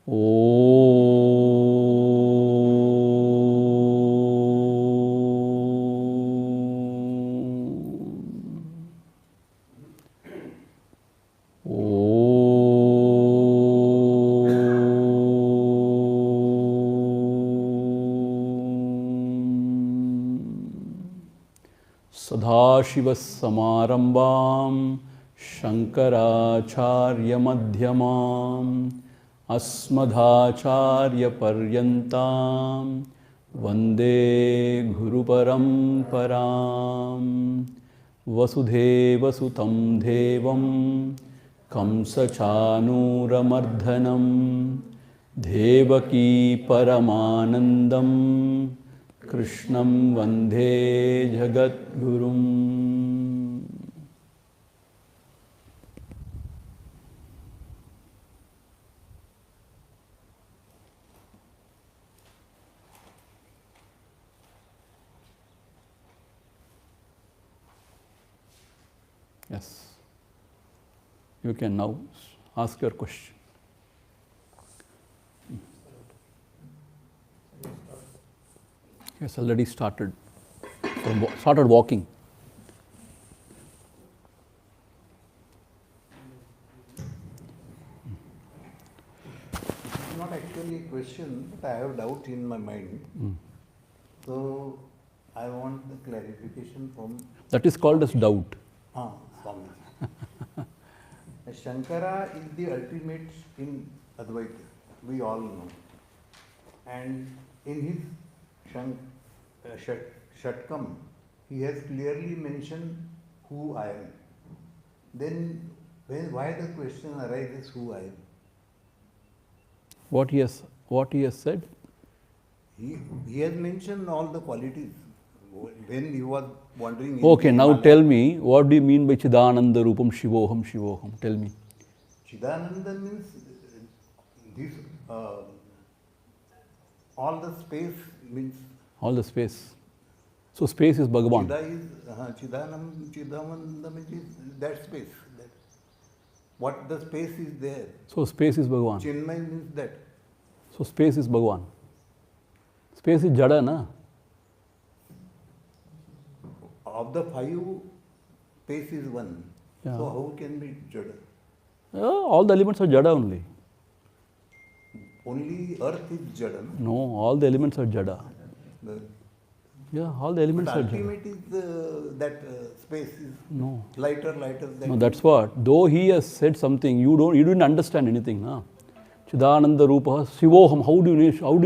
Sadashivassamarambam Shankaracharya Madhyamam Asmadhacharya Paryantam Vande Guru Paramparam Vasudheva Sutam Devam Kamsa Chanuramardanam Devaki Paramanandam Krishnam Vande Jagadgurum. Yes, you can now ask your question. Yes, already started walking. It's not actually a question, but I have a doubt in my mind. So I want the clarification from. That is called as doubt. Swami. Shankara is the ultimate in Advaita, we all know. And in his Shatkam, he has clearly mentioned who I am. Then why the question arises who I am? What he has said? He has mentioned all the qualities. When he was wondering. Okay, now tell me, what do you mean by Chidananda Rupam Shivoham Shivoham? Tell me. Chidananda means this, all the space means. All the space. So space is Bhagavan. Chidananda means that space. What the space is there. So space is Bhagavan. Chinmay means that. So space is Bhagavan. Space is Jada, na? Of the five, space is one. Yeah. So how can be Jada? All the elements are Jada only. Only earth is Jada. No, all the elements are Jada. All the elements are Jada. Ultimate is that space is lighter. No, that's what. Though he has said something, you didn't understand anything, na? Chidananda Rupa Shivoham. How do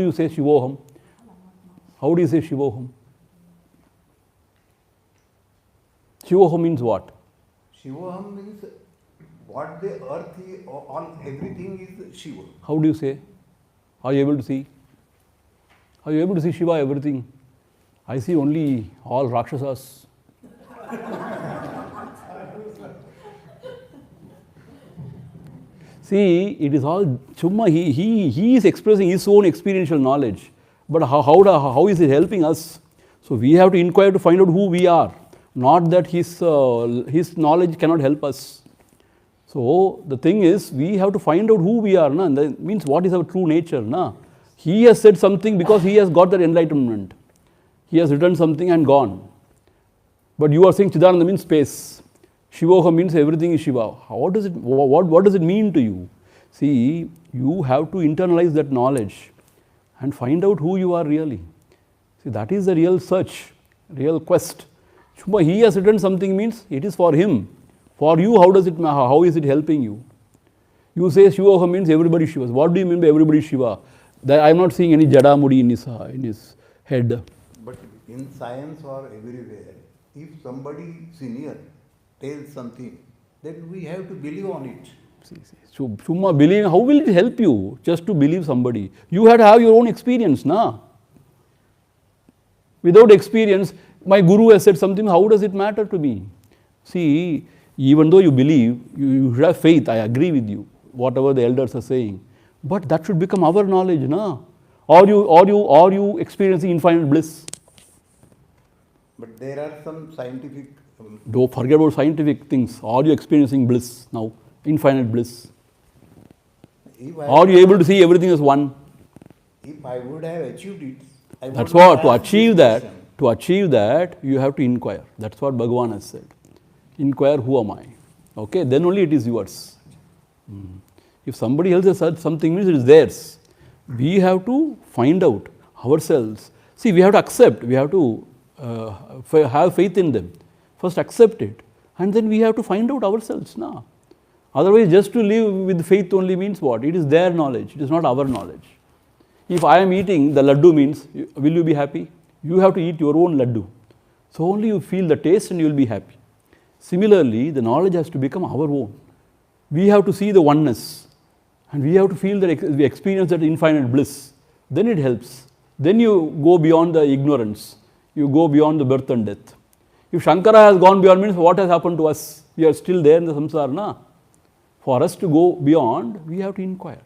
you say Shivoham? How do you say Shivoham? Shivoham means what? Shivoham means what the earth is, everything is Shiva. How do you say? Are you able to see? Are you able to see Shiva, everything? I see only all Rakshasas. See, it is all Chumma, he is expressing his own experiential knowledge. But how is it helping us? So we have to inquire to find out who we are. Not that his knowledge cannot help us. So the thing is, we have to find out who we are. Na? And that means what is our true nature. Na? He has said something because he has got that enlightenment. He has written something and gone. But you are saying Chidananda means space. Shivoha means everything is Shiva. What does it mean to you? See, you have to internalize that knowledge and find out who you are really. See, that is the real search, real quest. He has written something means it is for him. For you, how is it helping you? You say Shivoha means everybody Shiva. What do you mean by everybody Shiva? I am not seeing any Jadamudi in his head. But in science or everywhere, if somebody senior tells something, then we have to believe on it. So, believe, how will it help you just to believe somebody? You have to have your own experience, na? Without experience, my guru has said something, how does it matter to me? See, even though you believe, you should have faith, I agree with you, whatever the elders are saying. But that should become our knowledge, na? Or you experiencing infinite bliss. But there are some scientific... Don't forget about scientific things. Are you experiencing bliss now? Infinite bliss. if I Or are you able to see everything as one? If I would have achieved it, I would That's not what, to ask achieve this that, you have to inquire. That's what Bhagavan has said. Inquire, who am I? Okay, then only it is yours. If somebody else has said something, means it is theirs. We have to find out ourselves. See, we have to accept, we have to have faith in them. First accept it, and then we have to find out ourselves now. Otherwise, just to live with faith only means what? It is their knowledge, it is not our knowledge. If I am eating, the laddu means, will you be happy? You have to eat your own laddu. So only you feel the taste and you will be happy. Similarly, the knowledge has to become our own. We have to see the oneness, and we have to feel that we experience that infinite bliss. Then it helps. Then you go beyond the ignorance. You go beyond the birth and death. If Shankara has gone beyond, means what has happened to us? We are still there in the samsara, na? For us to go beyond, we have to inquire.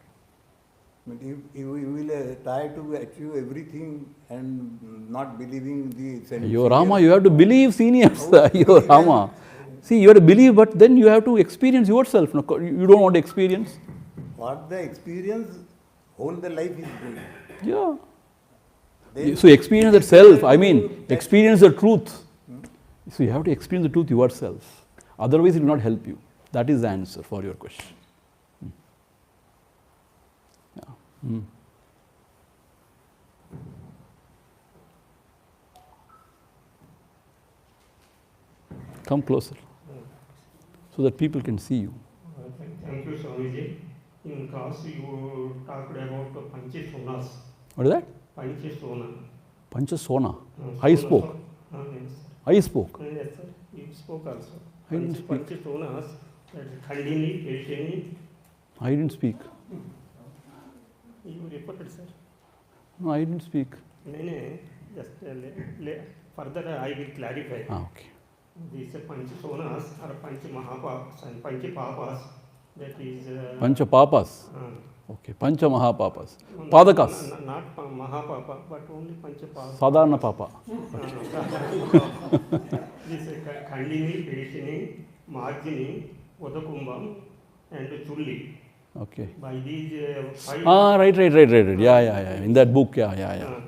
But if you will try to achieve everything and not believing the sense. Yo Rama, you have to believe seniors. Yo Rama. See, you have to believe, but then you have to experience yourself. You don't want to experience. What the experience, whole the life is going. Yeah. Then So experience that self, I mean, experience the truth. So you have to experience the truth yourself. Otherwise, it will not help you. That is the answer for your question. Yeah. Come closer, so that people can see you. Thank you, Swamiji. In class, you talked about Panchasonas. What is that? Panchasona. Panchasona. I spoke. Yes, I spoke. yes, sir. You spoke also. I didn't speak. Panchasonas, that is Khandini, Keshini. I didn't speak. You reported, sir. No, I didn't speak. Just further I will clarify. Okay. These Panchasonas are Panchamahapapas and Panchapapas. That is. Pancha Papas. Okay. Pancha Mahapapas. Padakas. Not Mahapapa, but only Panchapapas. Sadharana Papa. This Khandini, Keshini, Marjini, Udakumbam, and Chulli. Okay. By these five. Right. Yeah. In that book, yeah.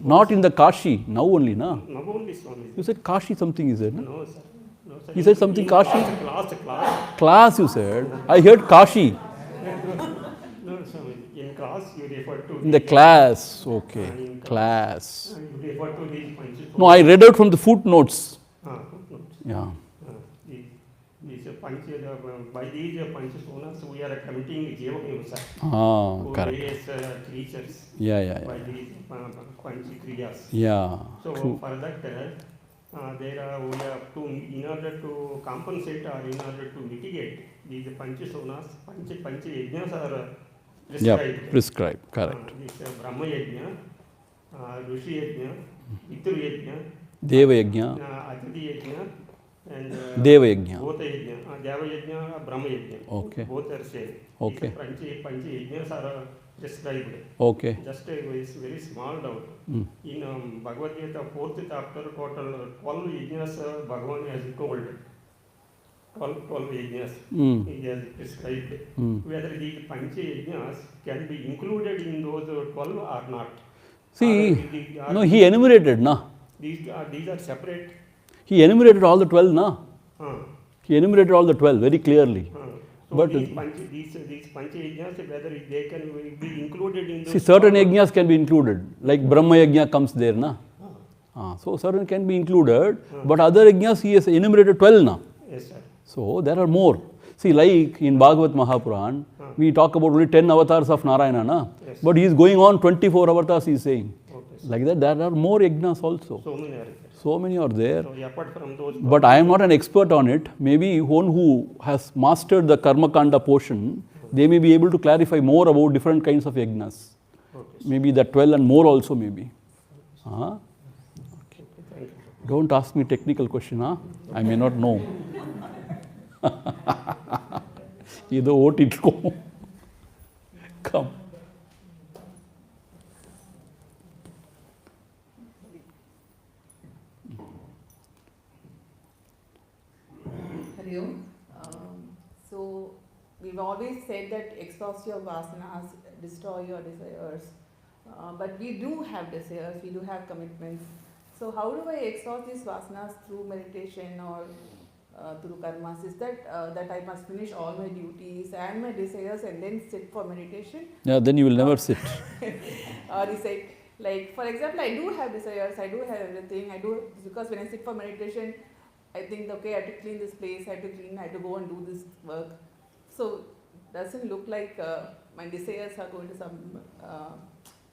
Not in the Kashi, now only, na? Not only Swami. You said Kashi something, is it? No, sir. No, sir. You said something Kashi? Class. Class, you said. I heard Kashi. No, Swami. In class, you refer to. In the class, okay. Class. You refer to these Panchasonas. No, I read out from the footnotes. Footnotes. Yeah. These by these Panchasonas, we are committing Jiva Correct. various creatures. Yeah. By these Panchakriyas. Yeah. So True. for that, we have to, in order to compensate or in order to mitigate these Panchasonas, Pancha Yajnas are prescribed. Yeah, prescribed. Correct. This Brahma Yajna, Rishi Yajna, Pitur Yajna, Deva Yajna, Atiti Yajna, and Deva Yajna. both Yajna, Deva Yajna, Brahma Yajna. Okay. Both are same. Okay. These Pancha Yajnas are prescribed. Okay. Just a very small doubt. In Bhagavad Gita, 4th chapter, total 12 yajnas Bhagavan has told. 12 yajnas he has prescribed. Whether these Pancha yajnas can be included in those 12 or not. See, no, he enumerated, na? These are separate. He enumerated all the 12, na? Uh, He enumerated all the 12 very clearly. so But these Pancha yajnas, whether they can be included in those. see, certain yajnas can be included, like Brahma Yajna comes there, na? So certain can be included, but other yajnas he has enumerated 12, na? Yes, sir. So there are more. See, like in Bhagavad Mahapuran, we talk about only 10 avatars of Narayana, na? Yes. But he is going on 24 avatars, he is saying. Okay, sir. Like that, there are more yajnas also. So many are there. So many are there. So apart from those. But I am not an expert on it. Maybe one who has mastered the Karma Kanda portion, they may be able to clarify more about different kinds of yajnas. Okay, Maybe that 12 and more also maybe. thank you. Don't ask me technical question, huh? I may not know. Either vote it go. Come. Hari Om. So we've always said that exhaust your vasanas, destroy your desires. But we do have desires, we do have commitments. So how do I exhaust these vasanas through meditation or through karmas? Is that that I must finish all my duties and my desires and then sit for meditation? Yeah, then you will never sit. Or is it like, for example, I do have desires, I do have everything, I do, because when I sit for meditation, I think, okay, I have to clean this place, I have to clean, I have to go and do this work. So doesn't look like my desires are going to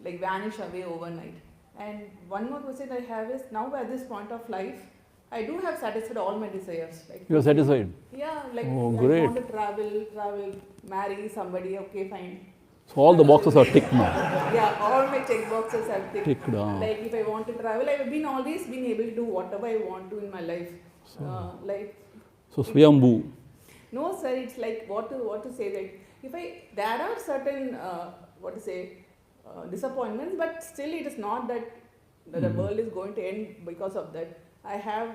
like vanish away overnight. And one more question I have is, now at this point of life, I do have satisfied all my desires. Like, You are satisfied? yeah, like Oh, I great. want to travel, marry somebody, okay, fine. So all the boxes are ticked now. Yeah, all my check boxes are ticked. Ticked, Like if I want to travel, I have been always been able to do whatever I want to in my life. So Swayambhu. No, sir, it's like what to say, like if there are certain disappointments, but still it is not that the world is going to end because of that. I have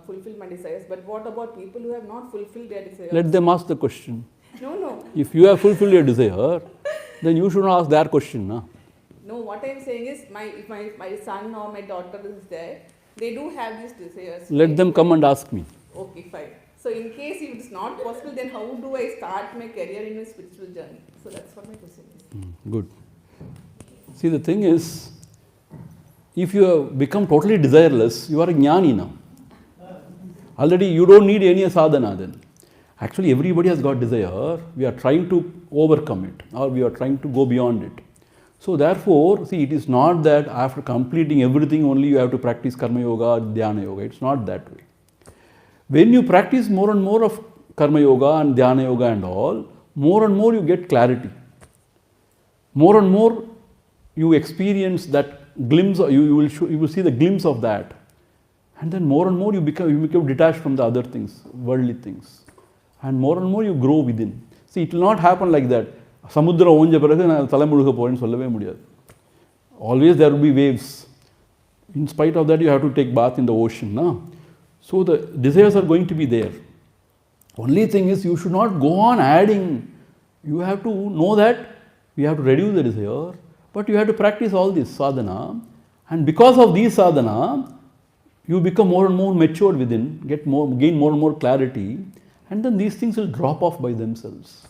fulfilled my desires, but what about people who have not fulfilled their desires? Let them ask the question. No. If you have fulfilled your desire, then you should not ask their question. No? No, what I am saying is, if my son or my daughter is there, they do have these desires. Let them come and ask me. Okay, fine. So in case if it's not possible, then how do I start my career in my spiritual journey? So that's what my question is. Good. See, the thing is, if you have become totally desireless, you are a jnani now. Already you don't need any sadhana then. Actually, everybody has got desire. We are trying to overcome it, or we are trying to go beyond it. So therefore, see, it is not that after completing everything only you have to practice karma yoga or dhyana yoga. It's not that way. When you practice more and more of karma yoga and dhyana yoga and all, more and more you get clarity. More and more you experience that glimpse, you will see the glimpse of that. And then more and more you become detached from the other things, worldly things. And more you grow within. See, it will not happen like that. Samudra onja piragu na thala muluga poren sollave mudiyadu. Always there will be waves. In spite of that, you have to take bath in the ocean. No? So the desires are going to be there. Only thing is, you should not go on adding. You have to know that we have to reduce the desire, but you have to practice all this sadhana. And because of these sadhana, you become more and more matured within, gain more and more clarity, and then these things will drop off by themselves.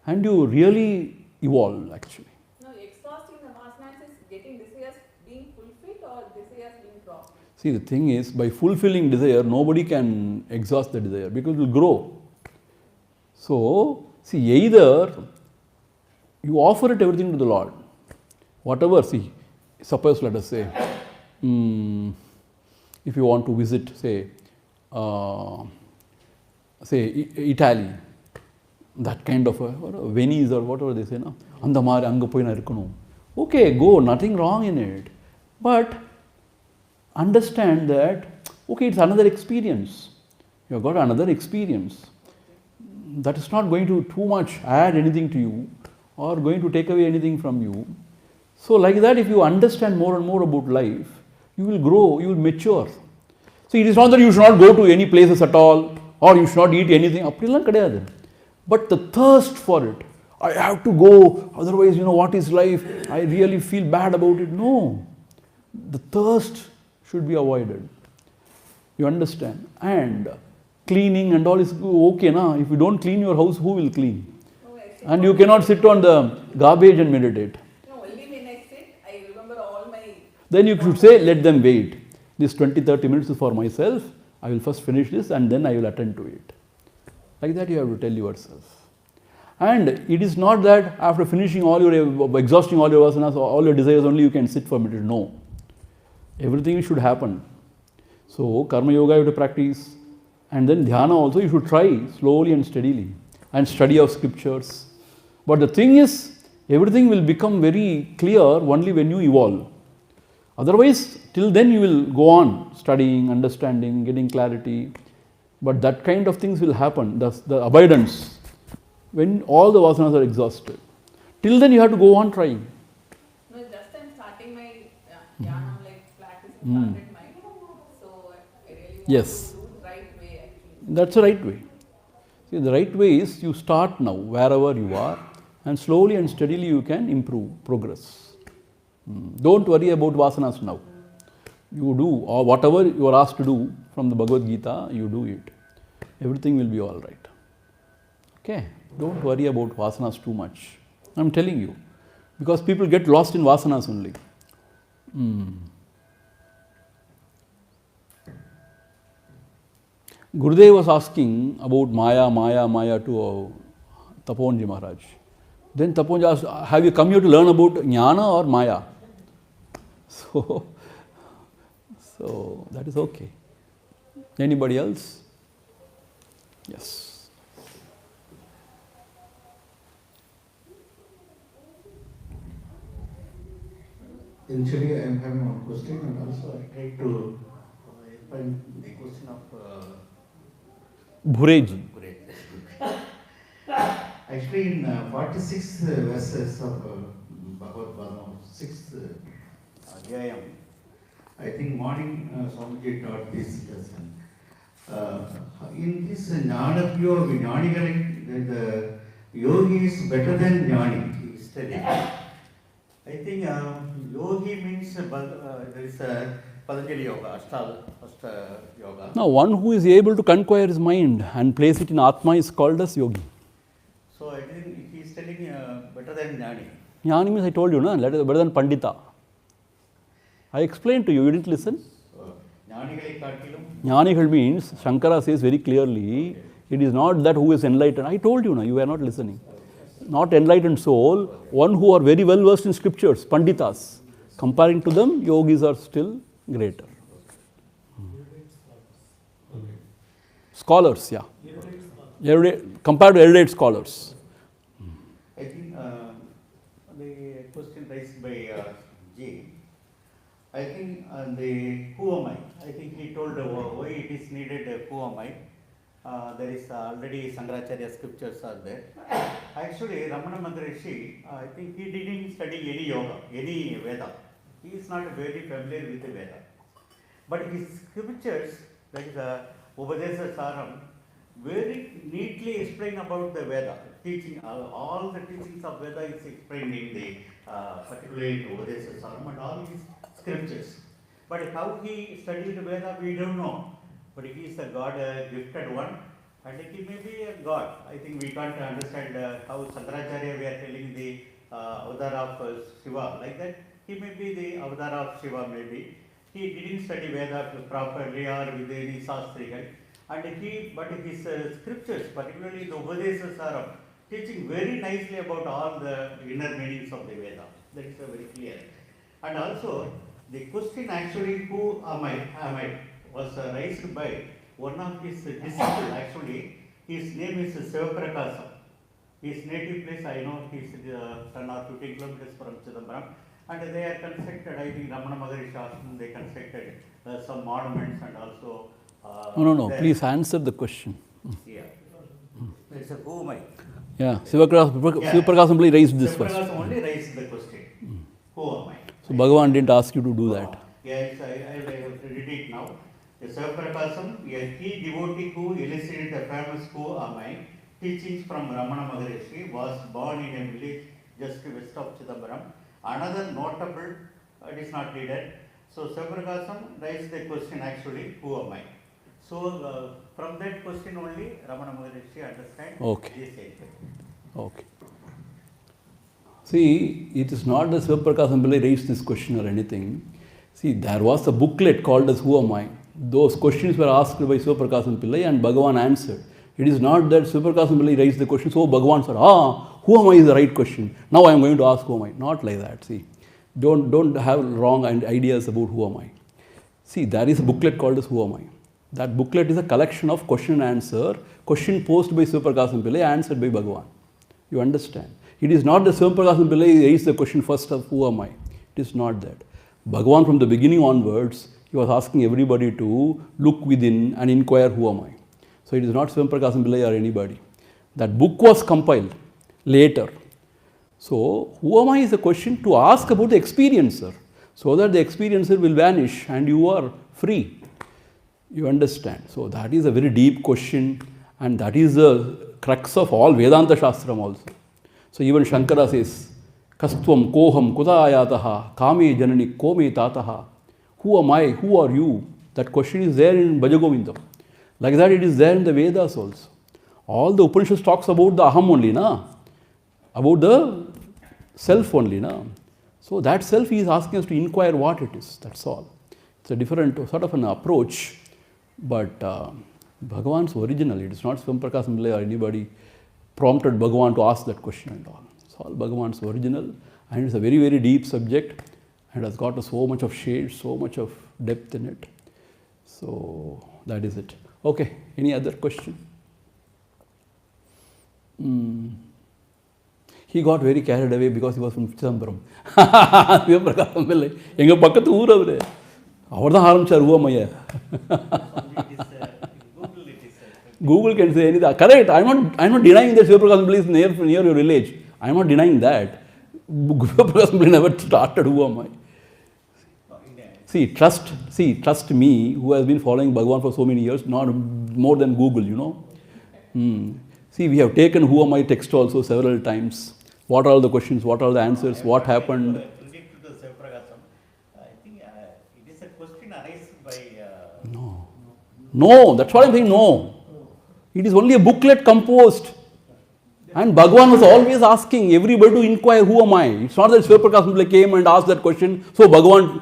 And you really evolve actually. No, exhausting the vasanas is getting desires being fulfilled or desires being dropped? See, the thing is, by fulfilling desire, nobody can exhaust the desire because it will grow. So, see, either you offer it everything to the Lord, whatever, see, suppose let us say, if you want to visit, say Italy, that kind of Venice or whatever they say, no? Andamari anga poi na irukanu. Okay, go, nothing wrong in it. But understand that, okay, it's another experience. You have got another experience. That is not going to too much add anything to you or going to take away anything from you. So like that, if you understand more and more about life, you will grow, you will mature. So it is not that you should not go to any places at all or you should not eat anything. But the thirst for it, I have to go, otherwise, what is life? I really feel bad about it. No, the thirst should be avoided. You understand? And cleaning and all is okay, na? If you don't clean your house, who will clean? And you cannot sit on the garbage and meditate. No, only when I sit, I remember all my... Then you should say, let them wait. This 20-30 minutes is for myself. I will first finish this and then I will attend to it. Like that you have to tell yourself. And it is not that after finishing exhausting all your vasanas, all your desires, only you can sit for meditation. No. Everything should happen. So, karma yoga you have to practice. And then dhyana also you should try slowly and steadily. And study of scriptures. But the thing is, everything will become very clear only when you evolve. Otherwise, till then you will go on studying, understanding, getting clarity. But that kind of things will happen, the abundance, when all the vasanas are exhausted. Till then you have to go on trying. No, just I'm starting my dhyana, like practicing started mind. So I really want to do the right way actually. That's the right way. See, the right way is you start now, wherever you are, and slowly and steadily you can improve, progress. Don't worry about vasanas now. You do, or whatever you are asked to do from the Bhagavad Gita, you do it. Everything will be all right. Okay? Don't worry about vasanas too much. I'm telling you. Because people get lost in vasanas only. Gurudev was asking about Maya to Taponji Maharaj. Then Taponji asked, have you come here to learn about Jnana or Maya? So that is okay. Anybody else? Yes. Initially, I am having one question, and also I try to find the question of Bhureji. Actually, in 46 verses of Bhagavad Gita, 6th Adhyayam, I think morning Swamiji taught this lesson. In this Jnana Pyo Vijnani, the yogi is better than Jnani, he is telling. I think yogi means there is a Patanjali Yoga, Ashta Yoga. Now, one who is able to conquer his mind and place it in Atma is called as yogi. So I think he is telling better than Jnani. Jnani means I told you, no? Better than Pandita. I explained to you, you didn't listen? Jnanigal means, Shankara says very clearly, it is not that who is enlightened. I told you, no, you were not listening. Not enlightened soul, one who are very well versed in scriptures, Panditas. Comparing to them, yogis are still greater. Scholars, yeah. Compared to erudite scholars. I think the question raised by G. I think who am I? I think he told why it is needed who am I. There is already Sankaracharya scriptures are there. Actually, Ramana Maharishi, I think he didn't study any yoga, any Veda. He is not very familiar with the Veda. But his scriptures, that is Upadesa Saram, very neatly explain about the Veda. Teaching, all the teachings of Veda is explained in the particularly Upadesa Saram and all his scriptures. But how he studied Veda, we don't know. But he is a God, a gifted one, and he may be a God. I think we can't understand how Sankaracharya we are telling the avatar of Shiva, like that. He may be the avatar of Shiva, maybe. He didn't study Veda properly or with any Shastrigal. But his scriptures, particularly the Upadesa Saram, teaching very nicely about all the inner meanings of the Veda. That is very clear. And also, the question actually, who am I, was raised by one of his disciples. Actually, his name is Sivaprakasa. His native place, I know, he is 10 or 15 kilometers from Chidambaram. And they are constructed, I think Ramana Maharishi Ashram, they constructed some monuments and also. No, please answer the question. Yeah. It's a who am I? Yeah, Sivaprakasa only raised this first. Sivaprakasa only raised the question. Who am I? So Bhagavan didn't ask you to do that. Yes, I will read it now. The Sivaprakasam, a key devotee who elicited the famous Who Am I teachings from Ramana Maharishi, was born in a village just west of Chidambaram. Another notable, it is not needed. So Sivaprakasam raised the question actually, who am I? So from that question only, Ramana Maharishi understand this area. Okay. See, it is not that Sivaprakasam Pillai raised this question or anything. See, there was a booklet called as Who Am I? Those questions were asked by Sivaprakasam Pillai and Bhagavan answered. It is not that Sivaprakasam Pillai raised the question, so Bhagavan said, who am I is the right question. Now I am going to ask who am I. Not like that, see. Don't have wrong ideas about who am I. See, there is a booklet called as Who Am I? That booklet is a collection of question and answer, question posed by Sivaprakasam Pillai, answered by Bhagavan. You understand? It is not that Sivaprakasam Pillai raised the question first of who am I. It is not that. Bhagavan from the beginning onwards, he was asking everybody to look within and inquire who am I. So it is not Sivaprakasam Pillai or anybody. That book was compiled later. So who am I is a question to ask about the experiencer, so that the experiencer will vanish and you are free. You understand? So that is a very deep question, And that is the crux of all Vedanta Shastram also. So even Shankara says, Kastvam koham kutayataha kame janani kome tataha. Who am I? Who are you? That question is there in Bhajagovindam. Like that it is there in the Vedas also. All the Upanishads talks about the aham only, na? About the self only, na? So that self he is asking us to inquire what it is, that's all. It's a different sort of an approach, but Bhagavan's original, it is not Swam Prakash Pillai or anybody prompted Bhagavan to ask that question and all. It's all Bhagavan's original, and it's a very, very deep subject and has got so much of shade, so much of depth in it. So that is it. Okay, any other question? He got very carried away because he was from Chidambaram. எங்கள் பக்கத்து ஊர் அவர் அவர் தான் ஆரம்பித்தார் ஊமைய. Google can say anything. Correct. I'm not denying that Sivaprakash is near your village. I'm not denying that. Sivaprakash never started Uvamai. Trust me, who has been following Bhagavan for so many years, not more than Google, you know. See, we have taken Who Am I text also several times. What are all the questions? What are the answers? What happened? I think it is a question arised by. No, that's what I'm saying. No. It is only a booklet composed. And Bhagavan was always asking everybody to inquire, who am I? It's not that Sivaprakash came and asked that question, so Bhagavan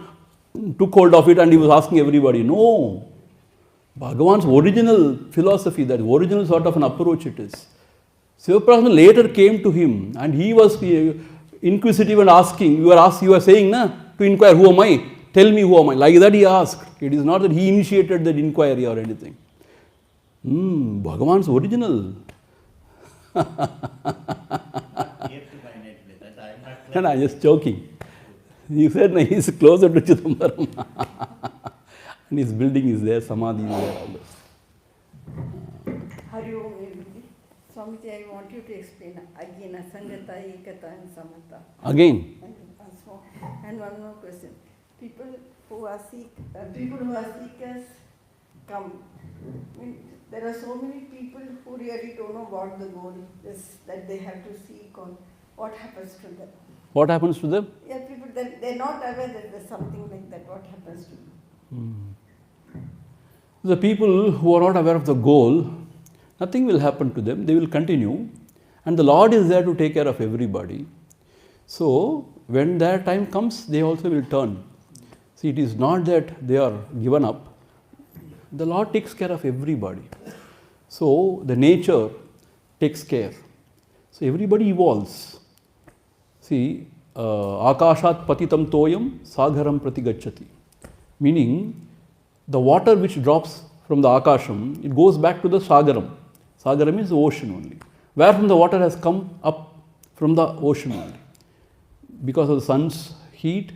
took hold of it and he was asking everybody. No. Bhagavan's original philosophy, that original sort of an approach it is. Sivaprakash later came to him and he was inquisitive and asking, you are saying na, to inquire, who am I? Tell me who am I? Like that he asked. It is not that he initiated that inquiry or anything. Bhagavan's original. And I'm just joking. You said no, he's closer to Chidambaram. And his building is there, Samadhi is there. Hari Om. Swamiji, I want you to explain again Asangata, Ekata and Samata. Again? And one more question. People who are seekers come. There are so many people who really don't know what the goal is that they have to seek on. What happens to them? What happens to them? Yeah, people, they're not aware that there's something like that. What happens to them? The people who are not aware of the goal, nothing will happen to them. They will continue. And the Lord is there to take care of everybody. So, when that time comes, they also will turn. See, it is not that they are given up. The Lord takes care of everybody. So, the nature takes care. So, everybody evolves. See, Akashat patitam toyam sagaram pratigacchati. Meaning, the water which drops from the Akasham, it goes back to the Sagaram. Sagaram is the ocean only. Where from the water has come up from the ocean only. Because of the sun's heat,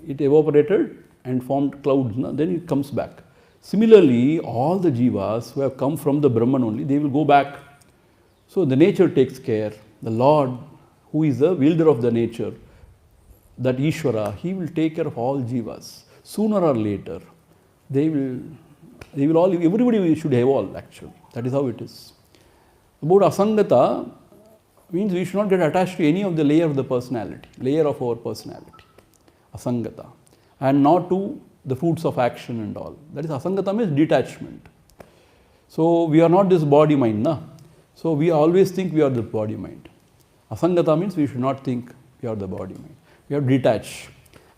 it evaporated and formed clouds. Then it comes back. Similarly, all the jivas who have come from the Brahman only, they will go back. So the nature takes care. The Lord, who is the wielder of the nature, that Ishvara, he will take care of all jivas. Sooner or later, they will all, everybody should evolve actually. That is how it is. About Asangata means we should not get attached to any of the layer of the personality, layer of our personality. Asangata. And not to the fruits of action and all. That is Asangata means detachment. So we are not this body mind, na? So we always think we are the body mind. Asangata means we should not think we are the body mind. We have to detach.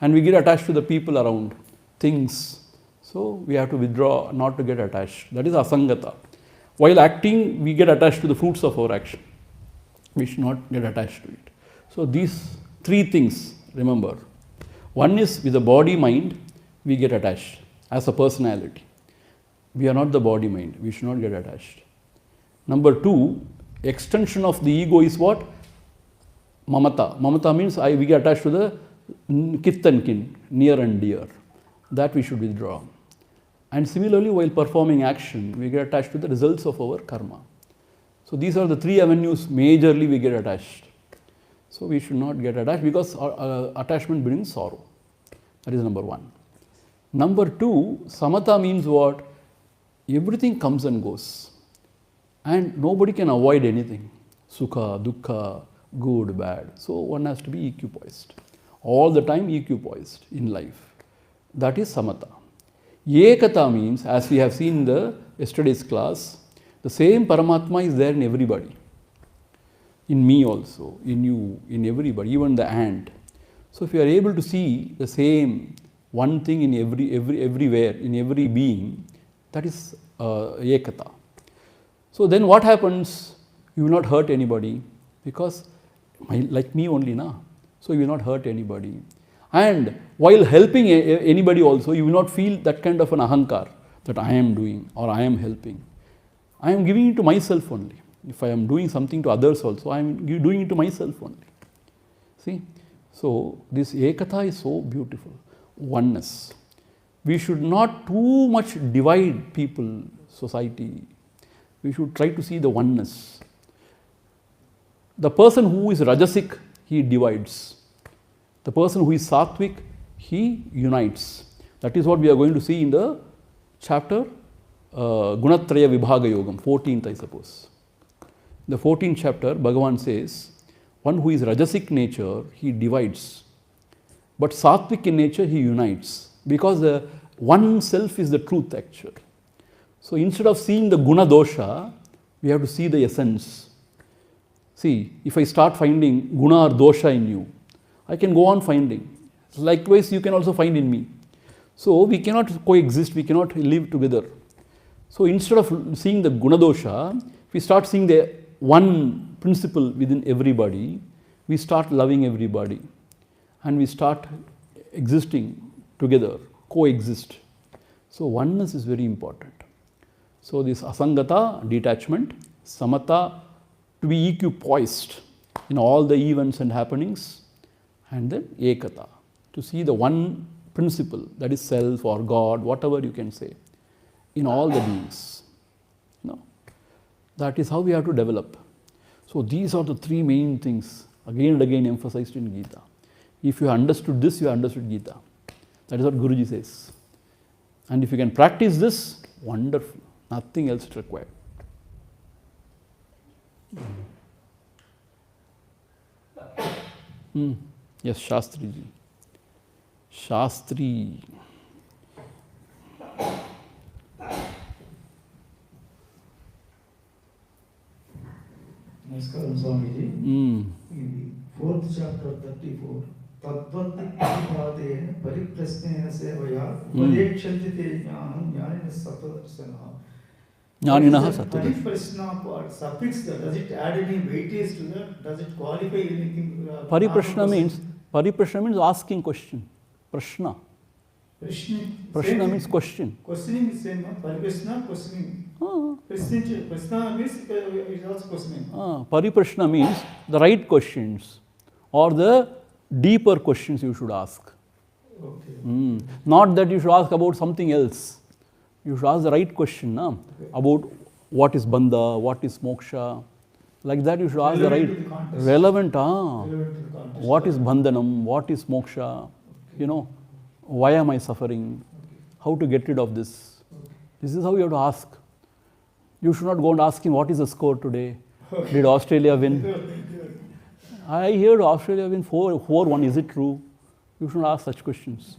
And we get attached to the people around, things. So we have to withdraw, not to get attached. That is Asangata. While acting, we get attached to the fruits of our action. We should not get attached to it. So these three things, remember. One is with the body mind, we get attached as a personality. We are not the body mind. We should not get attached. Number two, extension of the ego is what? Mamata. Mamata means we get attached to the kith and kin, near and dear. That we should withdraw. And similarly, while performing action, we get attached to the results of our karma. So these are the three avenues majorly we get attached. So we should not get attached because attachment brings sorrow. That is number one. Number two, samatha means what? Everything comes and goes. And nobody can avoid anything. Sukha, dukkha, good, bad. So one has to be equipoised. All the time equipoised in life. That is samatha. Ekata means, as we have seen in the yesterday's class, the same Paramatma is there in everybody. In me also, in you, in everybody, even the ant. So if you are able to see the same one thing in everywhere, in every being, that is ekata. So then what happens? You will not hurt anybody because like me only, na? So you will not hurt anybody. And while helping anybody also, you will not feel that kind of an ahankar that I am doing or I am helping. I am giving it to myself only. If I am doing something to others also, I am doing it to myself only. See? So this ekata is so beautiful. Oneness. We should not too much divide people, society. We should try to see the oneness. The person who is rajasic, he divides. The person who is sattvic, he unites. That is what we are going to see in the chapter Gunatraya Vibhaga Yogam, 14th I suppose. The 14th chapter, Bhagavan says, one who is rajasic nature, he divides. But sattvic in nature, he unites. Because the one self is the truth actually. So instead of seeing the guna dosha, we have to see the essence. See, if I start finding guna or dosha in you, I can go on finding. Likewise, you can also find in me. So we cannot coexist, we cannot live together. So instead of seeing the guna dosha, we start seeing the one principle within everybody, we start loving everybody. And we start existing together, coexist. So oneness is very important. So this asangata, detachment, samatha, to be equipoised in all the events and happenings, and then ekata, to see the one principle, that is self or God, whatever you can say, in all the beings. No? That is how we have to develop. So these are the three main things, again and again emphasized in Gita. If you understood this, you understood Gita. That is what Guruji says. And if you can practice this, wonderful. Nothing else is required. Yes, Shastri ji. Shastri. Namaskaram, Swamiji. In the 4th chapter, 34, Tadvati Pradena Pariprasnena Sevaya Upadekshati Te Jnanam Jnanina Sattvadarshana. Jnaninaha Sattvadarshana. Pariprasna part, suffix, does it add any weightage to that? Does it qualify anything? Pariprashna means asking question. Prashna. Prashna means question. Questioning is same, Pariprasna, questioning. Prashna means it is also questioning. Pariprashna means the right questions or the deeper questions you should ask. Okay. Not that you should ask about something else. You should ask the right question about what is bandha, what is moksha. Like that you should ask relevant. What is bandhanam, what is moksha, why am I suffering, how to get rid of this. This is how you have to ask. You should not go and ask him what is the score today. Did Australia win? I heard Australia win 4-1. Is it true? You should not ask such questions.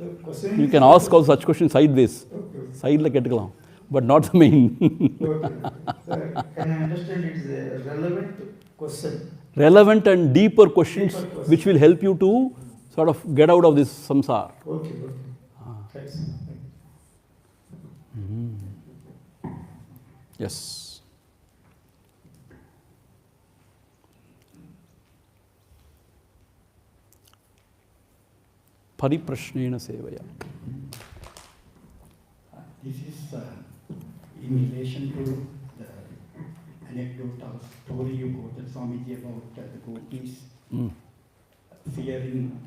You can ask all such questions sideways. Side like etkalam, but not the main. Sir, can I understand it is a relevant question? Relevant and deeper questions which will help you to sort of get out of this samsara. Okay. Thanks. Yes. Pariprashnena sevaya. This is in relation to the anecdote or story you quoted, Swamiji, about the devotees fearing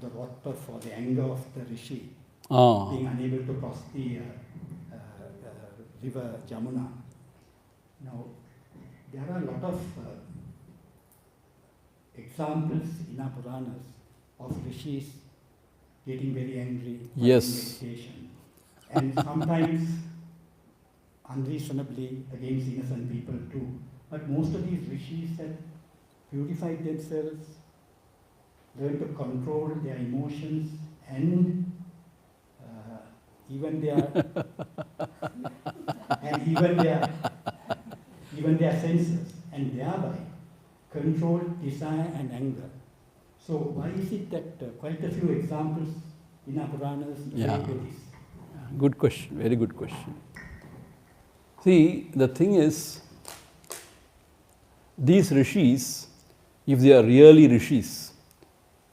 the water for the anger of the rishi, being unable to cross the river Jamuna. Now, there are a lot of examples in our Puranas of rishis getting very angry in meditation. And sometimes unreasonably against innocent people too. But most of these rishis have purified themselves, learned to control their emotions and even their even their senses, and thereby control desire and anger. So why is it that quite a few examples in our Puranas relate to this? Good question, very good question. See, the thing is, these rishis, if they are really rishis,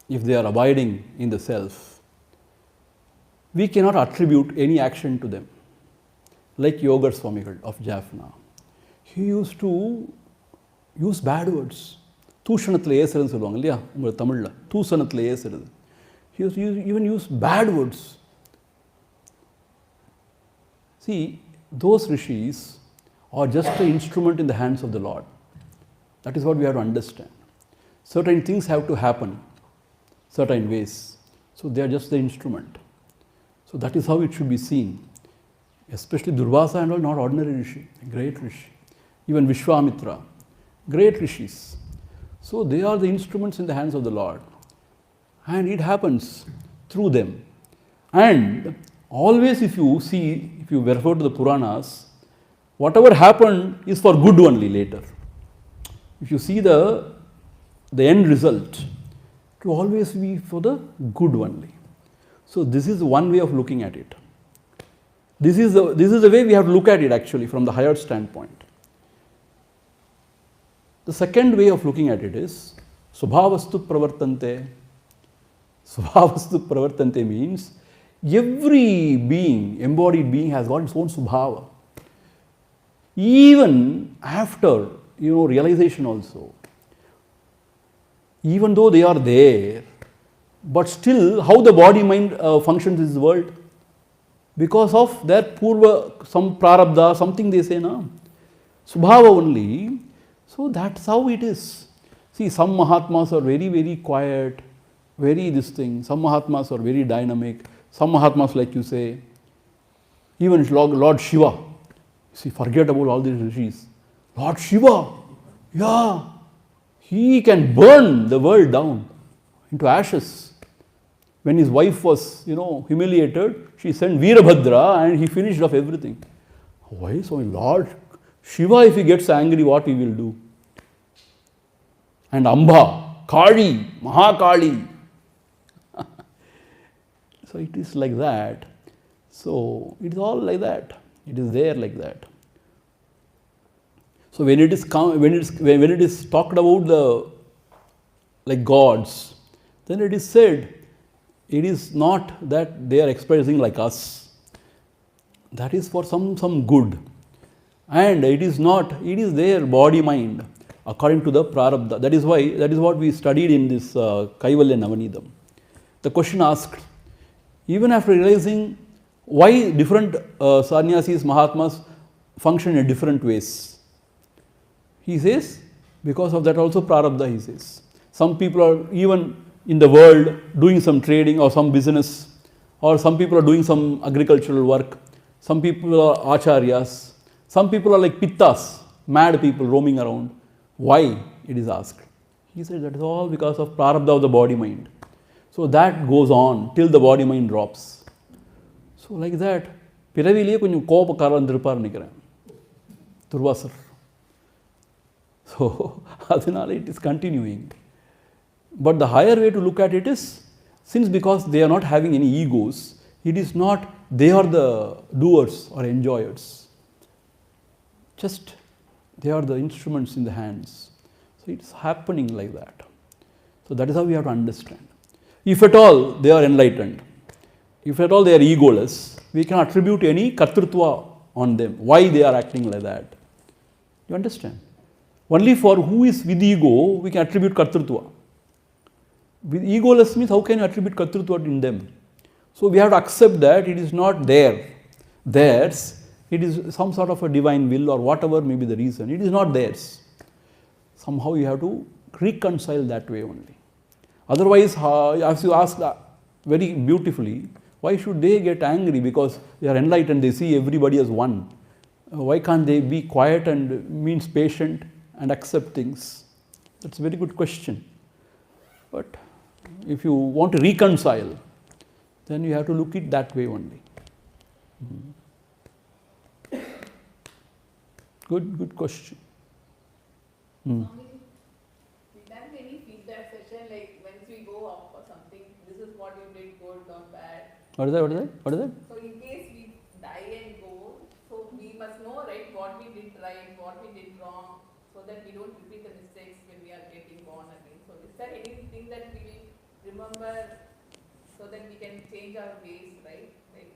if they are abiding in the self, we cannot attribute any action to them. Like Yoga Swamigal of Jaffna. He used to use bad words. தூஷணத்தில் ஏசுறதுன்னு சொல்லுவாங்க இல்லையா உங்கள் தமிழில், தூஷணத்தில் ஏசுறது. He used to even use bad words. See, those rishis are just an instrument in the hands of the Lord. That is what we have to understand. Certain things have to happen, certain ways. So they are just the instrument. So that is how it should be seen. Especially Durvasa and all, not ordinary rishi, great rishi. Even Vishwamitra, great rishis. So they are the instruments in the hands of the Lord. And it happens through them. And always if you see, if you refer to the Puranas, whatever happened is for good only later. If you see the end result, it will always be for the good only. So this is one way of looking at it. This is the way we have to look at it actually from the higher standpoint. The second way of looking at it is Subhavastu Pravartante. Subhavastu Pravartante means every being, embodied being, has got its own Subhava. Even after realization also, even though they are there, but still how the body mind functions in this world, because of their purva, some prarabdha, something they say, na? Subhava only. So that's how it is. See, some Mahatmas are very, very quiet, very this thing. Some Mahatmas are very dynamic. Some Mahatmas, like you say, even Lord Shiva. See, forget about all these rishis. Lord Shiva, yeah, he can burn the world down into ashes. When his wife was, humiliated, she sent Veerabhadra and he finished off everything. Why so? Lord Shiva, if he gets angry, what he will do? And Amba, Kali, Mahakali. So it is like that. So it is all like that. It is there like that. So when it is talked about the like gods, then it is said it is not that they are expressing like us. That is for some good. And it is their body mind according to the prarabdha. That is what we studied in this Kaivalya Navanidam. The question asked, even after realizing why different sannyasis, Mahatmas function in different ways, he says, because of that also prarabdha, he says. Some people are even in the world doing some trading or some business, or some people are doing some agricultural work, some people are acharyas, some people are like pittas, mad people roaming around. Why? It is asked. He said that is all because of prarabdha of the body mind. So that goes on till the body mind drops. So like that, பிறவிலேயே கொஞ்சம் கோபக்காரன் இருப்பார் நினைக்கிறேன் துர்வாசர். So அதனால it is continuing. But the higher way to look at it is, since because they are not having any egos, it is not they are the doers or enjoyers. Just they are the instruments in the hands. So it's happening like that. So that is how we have to understand. If at all they are enlightened, if at all they are egoless, we can attribute any kartrutva on them. Why they are acting like that? You understand? Only for who is with ego, we can attribute kartrutva. With egoless means how can you attribute kartrutva in them? So we have to accept that it is not theirs. It is some sort of a divine will or whatever may be the reason. It is not theirs. Somehow you have to reconcile that way only. Otherwise, as you asked very beautifully, why should they get angry? Because they are enlightened, they see everybody as one. Why can't they be quiet and means patient and accept things? That's a very good question. But if you want to reconcile, then you have to look it that way only. Good question. Swamiji, will there be any feedback session, like once we go off or something, this is what you did, good or bad? What is that? So in case we die and go, so we must know, right, what we did right, what we did wrong, so that we don't repeat the mistakes when we are getting born again. So is there anything that we will remember so that we can change our ways, right? Like,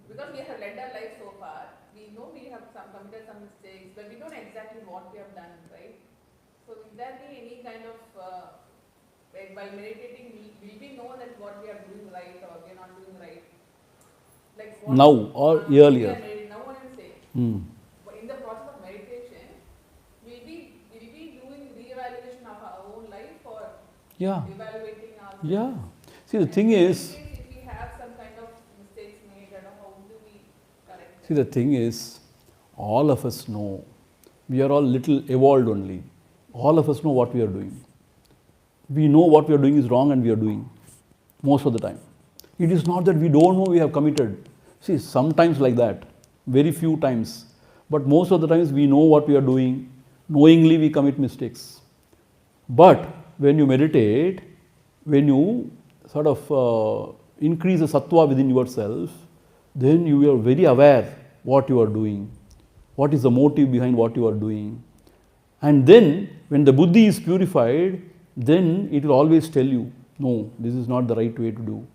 because we have led our life so far, we know we have committed some mistakes, but we don't know exactly what we have done, right? So will there be any kind of, like by meditating, will we know that what we are doing right or we are not doing right? Like what Now or earlier? Now what I'm saying. But in the process of meditation, will we doing re-evaluation of our own life or evaluating ourselves? Yeah. See, the thing is, If we have some kind of mistakes made, how do we correct them? see, the thing is, all of us know, we are all little evolved only. All of us know what we are doing. We know what we are doing is wrong and we are doing, most of the time. It is not that we don't know we have committed. See, sometimes like that, very few times. But most of the times we know what we are doing, knowingly we commit mistakes. But when you meditate, when you sort of increase the sattva within yourself, then you are very aware what you are doing, what is the motive behind what you are doing. And then when the buddhi is purified, then it will always tell you, no, this is not the right way to do.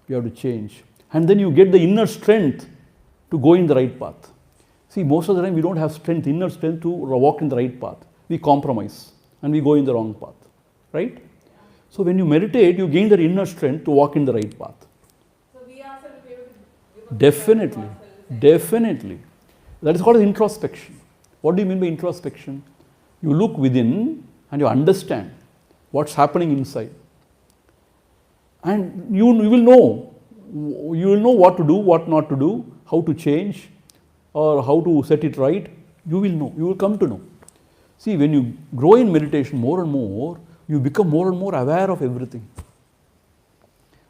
You have to change. And then you get the inner strength to go in the right path. See, most of the time we don't have strength, inner strength to walk in the right path. We compromise and we go in the wrong path, right? So when you meditate, you gain the inner strength to walk in the right path. So we ourselves will be able to give Definitely, definitely. That is called introspection. What do you mean by introspection? You look within and you understand what's happening inside. And you will know what to do, what not to do, how to change or how to set it right. You will know, you will come to know. See, when you grow in meditation more and more, you become more and more aware of everything.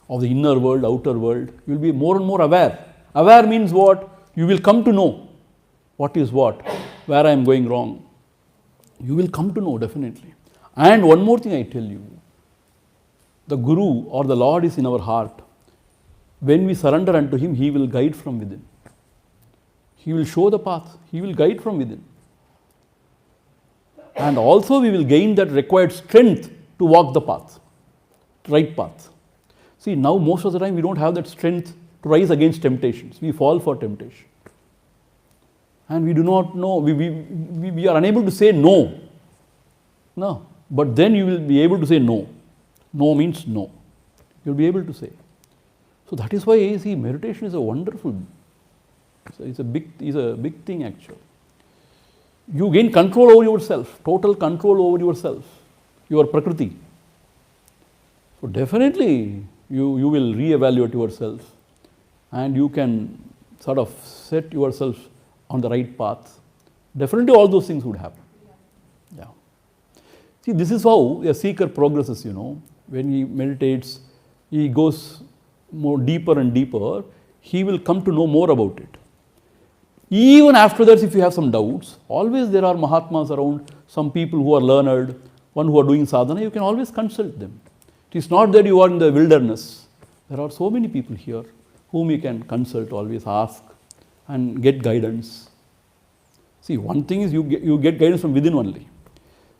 Of the inner world, outer world. You will be more and more aware. Aware means what? You will come to know what is what, where I am going wrong. You will come to know definitely. And one more thing I tell you, the Guru or the Lord is in our heart. When we surrender unto Him, He will guide from within. He will show the path. He will guide from within. And also we will gain that required strength to walk the path, right path. See, now most of the time we don't have that strength to rise against temptations. We fall for temptation. And we do not know, we are unable to say no. No. But then you will be able to say no. No means no. You will be able to say. So that is why, see, meditation is a wonderful, it's a big thing actually. You gain control over yourself, total control over yourself, your prakriti. So definitely you will re-evaluate yourself and you can sort of set yourself on the right path. Definitely all those things would happen. Yeah. See, this is how a seeker progresses, you know. When he meditates, he goes more deeper and deeper, he will come to know more about it. Even after that, if you have some doubts, always there are Mahatmas around, some people who are learned, one who are doing sadhana, you can always consult them. It is not that you are in the wilderness. There are so many people here whom you can consult, always ask and get guidance. See, one thing is you get guidance from within only.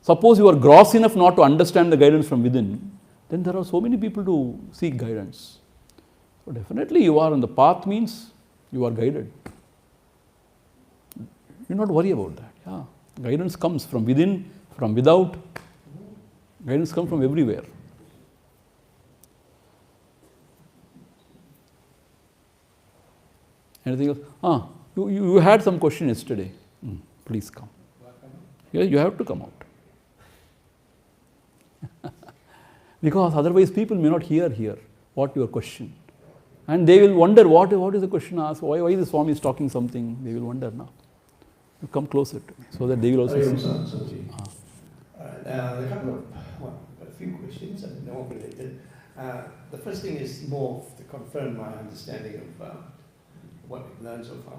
Suppose you are gross enough not to understand the guidance from within, then there are so many people to seek guidance. So definitely you are on the path means you are guided. You not worry about that. Yeah. Guidance comes from within, from without. Guidance comes from everywhere. Anything else? You had some question yesterday. Please come. Yeah, you have to come out. Because otherwise people may not hear what your question. And they will wonder what is the question asked, why the Swami is talking something, they will wonder now. You come closer to me so that they will also see. Swamiji. A couple of, a few questions and they're all related. The first thing is more to confirm my understanding of what we've learned so far.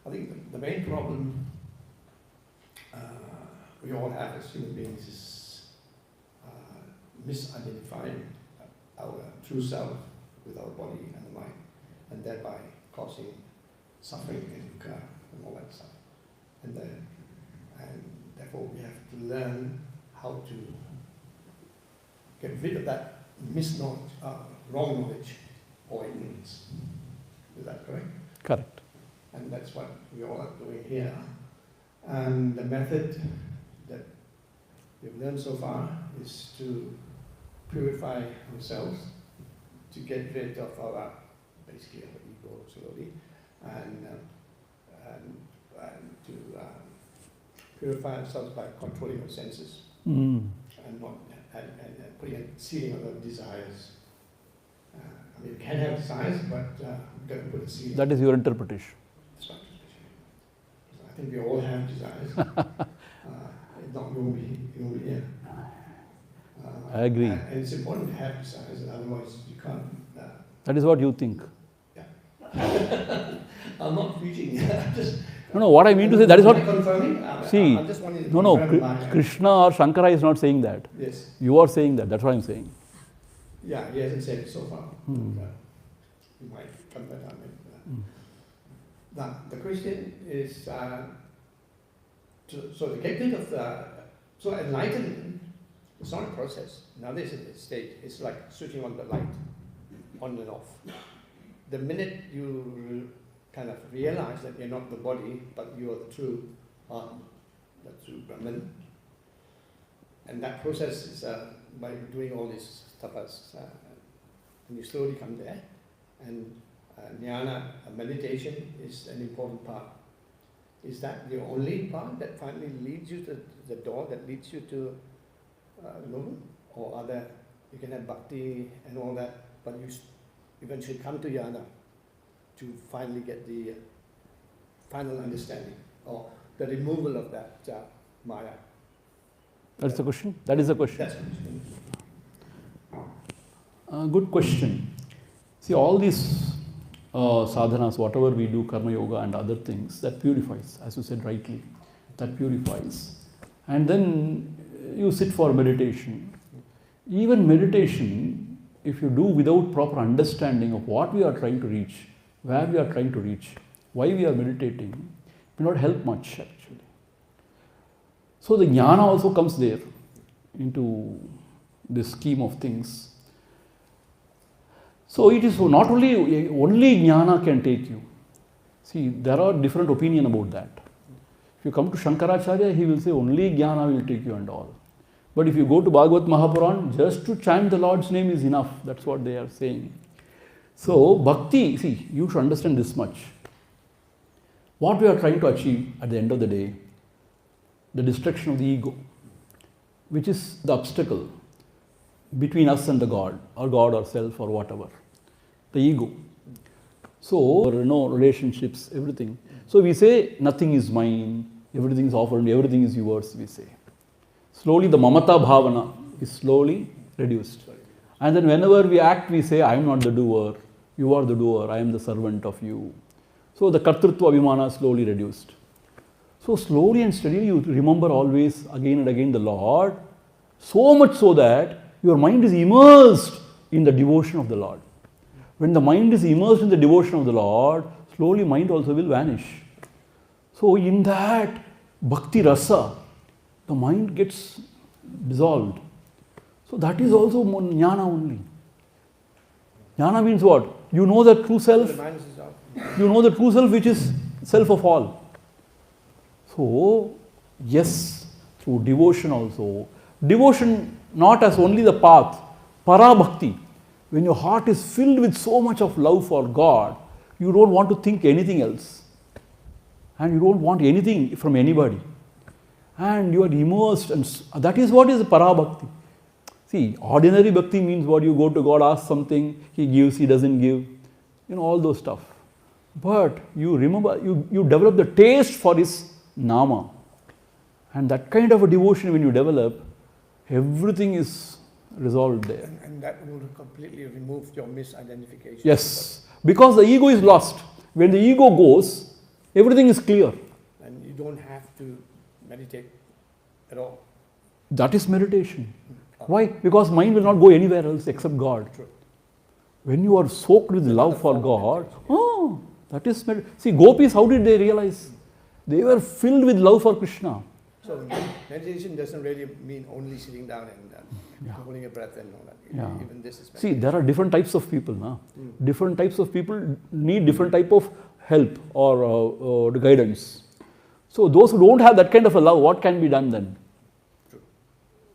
I think the main problem we all have as human beings is misidentifying our true self with our body and the mind, and thereby causing suffering and all that stuff. And therefore we have to learn how to get rid of that misknowledge, wrong knowledge or ignorance. Is that correct? Correct. And that's what we all are doing here. And the method that we've learned so far is to purify ourselves, to get rid of our, basically our ego slowly, and to purify ourselves by controlling our senses, and not putting a ceiling on our desires. I mean, we can have desires, but we've got to put a ceiling. That is your interpretation. That's my interpretation. So I think we all have desires. Not only here. I agree. And it's important to have desires, and otherwise you can't. That is what you think. I'm not preaching. I'm just. No, what I mean to say, that is what. Confirming. See, I'm just wanting to confirm Krishna or Shankara is not saying that. Yes. You are saying that. That's what I'm saying. Yeah, he hasn't said it so far. But, you might come back on it. Now, the question is, so to get rid of so enlightenment, it's not a process. Now this is a stage. It's like switching on the light, on and off. The minute you kind of realize that you're not the body, but you are the true Atma, the true Brahman. And that process is by doing all these tapas, and you slowly come there. And jnana, meditation, is an important part. Is that the only part that finally leads you to the door that leads you to Loma? Or other, you can have bhakti and all that, but you eventually come to jnana to finally get the final understanding, or the removal of that maya. That's the question? That is the question. That's the question. Good question. See, all these sadhanas, whatever we do, karma yoga and other things, that purifies, as you said rightly, that purifies. And then you sit for meditation. Even meditation, if you do without proper understanding of what we are trying to reach, where we are trying to reach, why we are meditating, will not help much actually. So the jnana also comes there into this scheme of things. So it is not only jnana can take you. See, there are different opinions about that. If you come to Shankaracharya, he will say only jnana will take you and all. But if you go to Bhagavad Mahapuran, just to chant the Lord's name is enough. That's what they are saying. So bhakti, see, you should understand this much. What we are trying to achieve at the end of the day, the destruction of the ego, which is the obstacle between us and the God or self or whatever. The ego. So, relationships, everything. So we say, nothing is mine, everything is offered, everything is yours, we say. Slowly the mamata bhavana is slowly reduced. And then whenever we act, we say, I am not the doer, you are the doer, I am the servant of you. So the kartrutva abhimana is slowly reduced. So slowly and steadily you remember always again and again the Lord, so much so that your mind is immersed in the devotion of the Lord. When the mind is immersed in the devotion of the Lord, slowly mind also will vanish. So in that bhakti rasa, the mind gets dissolved. So that is also jnana only. Jnana means what? You know the true self. You know the true self which is self of all. So, yes, through devotion also. Devotion not as only the path, para bhakti. When your heart is filled with so much of love for God, you don't want to think anything else. And you don't want anything from anybody. And you are immersed, and that is what is para bhakti. See, ordinary bhakti means what? You go to God, ask something, He gives, He doesn't give. All those stuff. But you remember, you develop the taste for His nama. And that kind of a devotion when you develop, everything is resolved there. And that will completely remove your misidentification. Yes, because the ego is lost. When the ego goes, everything is clear. And you don't have to meditate at all. That is meditation. Why? Because mind will not go anywhere else except God. True. When you are soaked with love for God, that is meditation. See, gopis, how did they realize? They were filled with love for Krishna. So meditation doesn't really mean only sitting down and holding your breath and all that. Yeah. Even this is meditation. See, there are different types of people. Different types of people need different type of help or guidance. So those who don't have that kind of a love, what can be done then? True.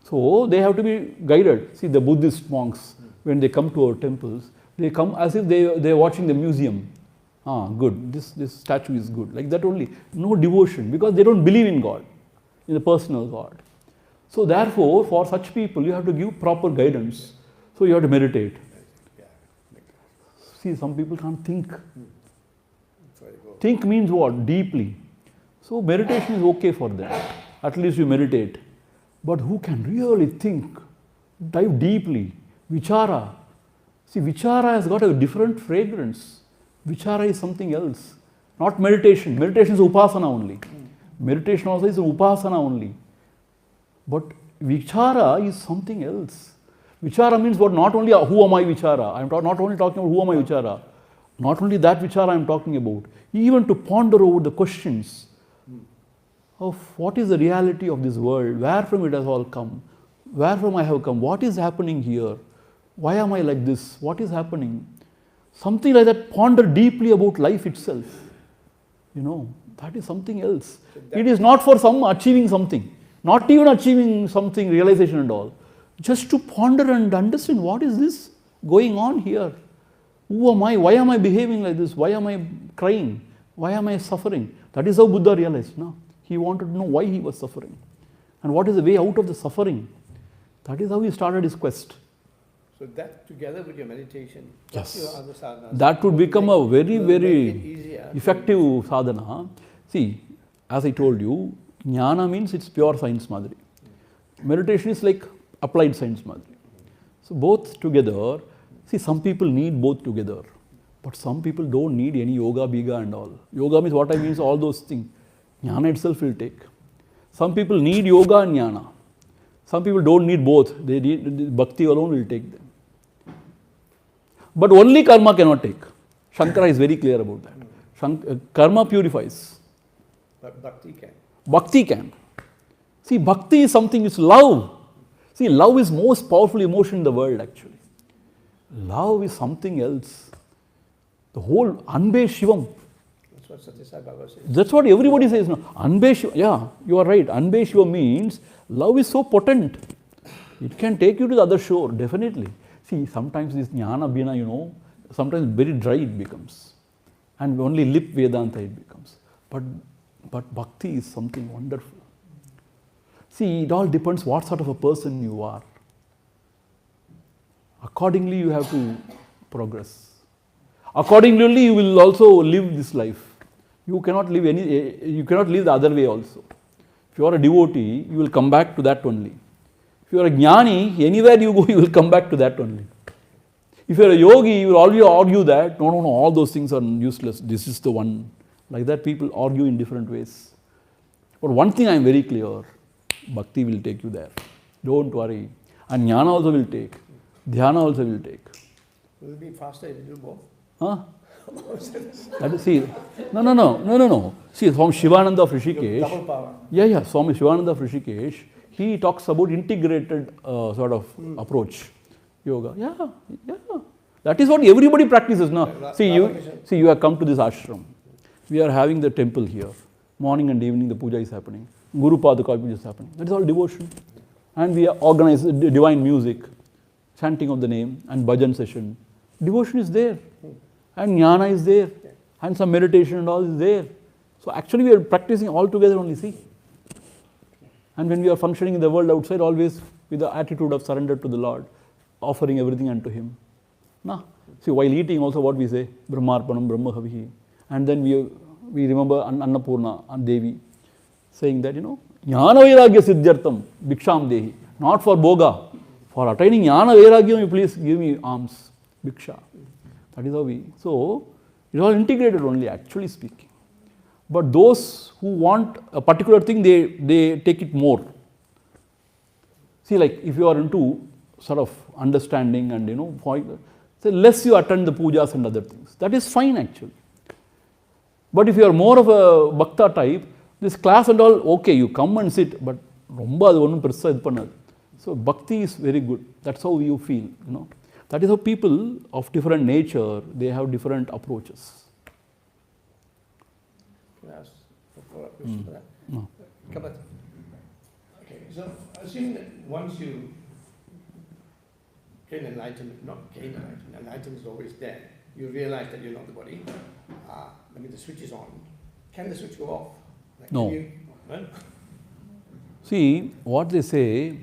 So they have to be guided. See, the Buddhist monks, when they come to our temples, they come as if they are watching the museum. Good, this statue is good. Like that only. No devotion, because they don't believe in God, in the personal God. So therefore, for such people, you have to give proper guidance. So you have to meditate. See, some people can't think. Think means what? Deeply. So meditation is okay for them. At least you meditate. But who can really think, dive deeply, vichara. See, vichara has got a different fragrance. Vichara is something else. Not meditation. Meditation is upasana only. Meditation also is upasana only. But vichara is something else. Vichara means what? Not only who am I vichara. I am not only talking about who am I vichara. Not only that vichara I am talking about. Even to ponder over the questions of what is the reality of this world, where from it has all come, where from I have come, what is happening here, why am I like this, what is happening. Something like that, ponder deeply about life itself. That is something else. It is not for some achieving something, not even achieving something, realization and all. Just to ponder and understand what is this going on here. Who am I? Why am I behaving like this? Why am I crying? Why am I suffering? That is how Buddha realized. No? He wanted to know why he was suffering. And what is the way out of the suffering. That is how he started his quest. So that together with your meditation, Yes. your other sadhanas, That would become a very, will very make it easier. effective sadhana. See, as I told you, jnana means it's pure science madhuri. Meditation is like applied science madhuri. So both together, see, some people need both together. But some people don't need any yoga, biga and all. Yoga means what I mean is all those things. Jnana itself will take. Some people need yoga and jnana. Some people don't need both. They need bhakti alone will take them. But only karma cannot take. Shankara is very clear about that. Karma purifies. But bhakti can. Bhakti can. See, bhakti is something, it's love. See, love is most powerful emotion in the world actually. Love is something else. The whole Anbe Shivam. That's what Satya Sai Baba says. That's what everybody says now. Anbe Shiva, yeah, you are right. Anbe Shiva means love is so potent. It can take you to the other shore, definitely. See, sometimes this jnana bina, sometimes very dry it becomes. And only lip Vedanta it becomes. But bhakti is something wonderful. See, it all depends what sort of a person you are. Accordingly, you have to progress. Accordingly, you will also live this life. You cannot live the other way also. If you are a devotee, you will come back to that only. If you are a jnani, anywhere you go, you will come back to that only. If you are a yogi, you will always argue that, no, all those things are useless. This is the one. Like that, people argue in different ways. But one thing I am very clear, bhakti will take you there. Don't worry. And jnana also will take. Dhyana also will take. Will it be faster if you do both? Huh? That is, see, no. See, from Shivananda of Rishikesh. Double power. Yeah, Swami Shivananda of Rishikesh, he talks about integrated sort of approach. Yoga. Yeah. That is what everybody practices now. See, you have come to this ashram. We are having the temple here. Morning and evening the puja is happening. Guru Padaka puja is happening. That is all devotion. And we organize divine music, chanting of the name and bhajan session. Devotion is there. And jnana is there. And some meditation and all is there. So actually we are practicing all together only, see. And when we are functioning in the world outside, always with the attitude of surrender to the Lord, offering everything unto Him. See, while eating also what we say, Brahmarpanam, Brahma Havihi. And then we remember Annapurna and Devi. saying that, Jnana Vairagya Siddhyartham Bhiksham Dehi. Not for Bhoga. For attaining Jnana Vairagya, you please give me alms, Bhiksha. That is how we. So, it is all integrated only, actually speaking. But those who want a particular thing, they take it more. See, like if you are into sort of understanding and so less you attend the pujas and other things. That is fine actually. But if you are more of a bhakta type, this class and all, okay, you come and sit, but romba adu onnum perusa idu pannadu. So bhakti is very good. That's how you feel, That is how people of different nature, they have different approaches. Can I ask a follow-up question for that? No. Come on. Okay, so assuming that once you gain enlightenment, not gain enlightenment, enlightenment is always there, you realize that you're not the body, the switch is on. Can the switch go off? Like, No. No? See, what they say,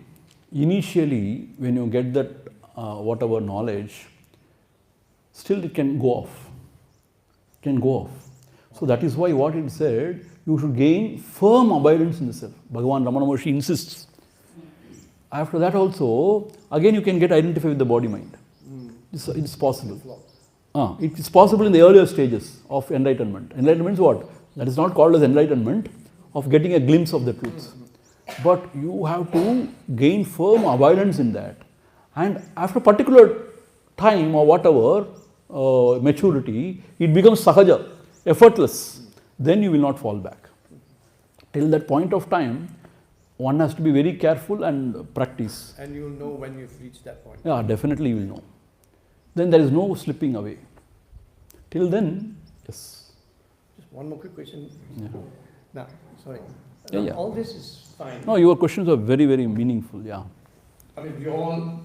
initially when you get that whatever knowledge, still it can go off. It can go off. So that is why what it said, you should gain firm abidance in the self. Bhagavan Ramana Maharshi insists. After that also, again you can get identified with the body mind. It's possible. It is possible in the earlier stages of enlightenment. Enlightenment is what? That is not called as enlightenment, of getting a glimpse of the truth. But you have to gain firm abidance in that. And after a particular time or whatever, maturity, it becomes sahaja, effortless. Then you will not fall back. Till that point of time, one has to be very careful and practice. And you will know when you've reached that point. Yeah, definitely you will know. Then there is no slipping away. Till then, yes. Just one more quick question. Yeah. Now, sorry. Yeah. All this is fine. No, your questions are very, very meaningful, yeah. I mean, we all,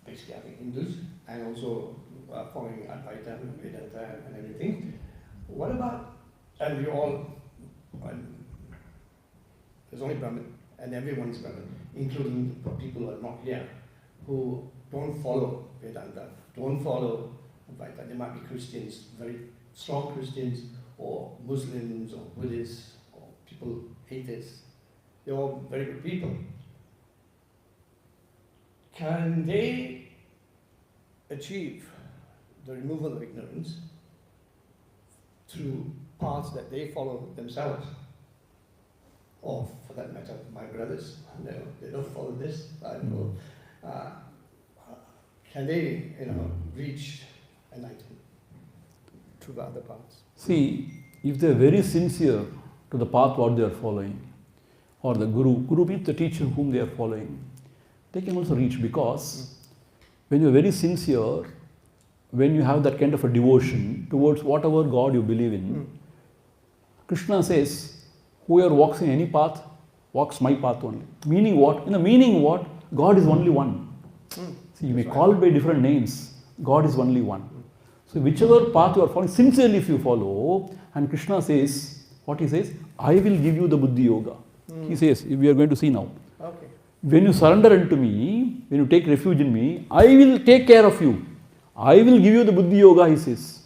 basically I think Hindus and also following Advaita and Vedanta and everything. What about, and we all, there's only Brahmin and everyone's Brahmin, including people who are not here, who don't follow Vedanta, don't follow Advaita. They might be Christians, very strong Christians, or Muslims, or Buddhists, or people, atheists. They're all very good people. Can they achieve the removal of ignorance through paths that they follow themselves? Or, for that matter, my brothers, they don't follow this. Can they, reach enlightenment through the other paths? See, if they are very sincere to the path what they are following, or the guru means the teacher whom they are following, they can also reach, because when you are very sincere, when you have that kind of a devotion towards whatever God you believe in, Krishna says, whoever walks in any path, walks my path only. Meaning what? In the meaning what? God is only one. See, you may call it by different names. God is only one. So whichever path you are following, sincerely if you follow, and Krishna says, what he says? I will give you the Buddhi Yoga. He says, we are going to see now. Okay. When you surrender unto me, when you take refuge in me, I will take care of you. I will give you the Buddhi Yoga, he says.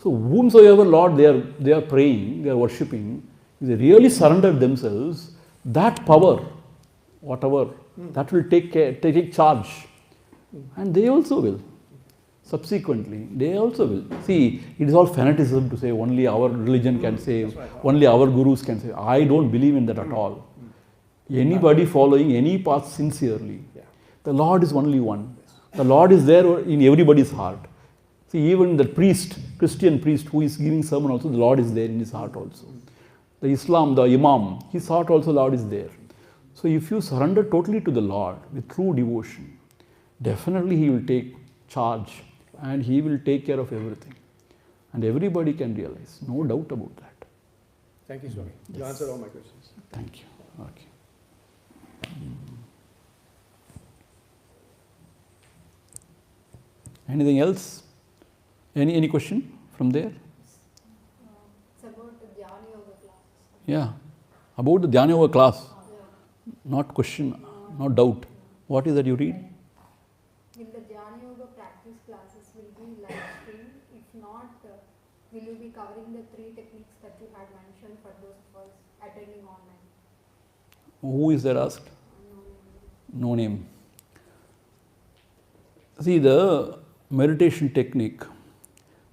So whomsoever Lord they are praying, they are worshipping, if they really surrender themselves, that power, whatever, that will take charge. And they also will. Subsequently, they also will. See, it is all fanaticism to say only our religion can save, only our gurus can save. I don't believe in that at all. Anybody following any path sincerely, the Lord is only one. The Lord is there in everybody's heart. See, even the priest, Christian priest who is giving sermon also, the Lord is there in his heart also. The Islam, the Imam, his heart also, Lord is there. So if you surrender totally to the Lord with true devotion, definitely he will take charge and he will take care of everything. And everybody can realize, no doubt about that. Thank you, Swami. You answered all my questions. Thank you. Okay. Anything else? Any question from there? It's about the Dhyana Yoga classes. Yeah. About the Dhyana Yoga class. Yeah. Not question, not doubt. What is that you read? Will the Dhyana Yoga practice classes will be live streamed? If not, will you be covering the 3 techniques that you had mentioned for those of us attending online? Who is that asked? No name. See, the meditation technique,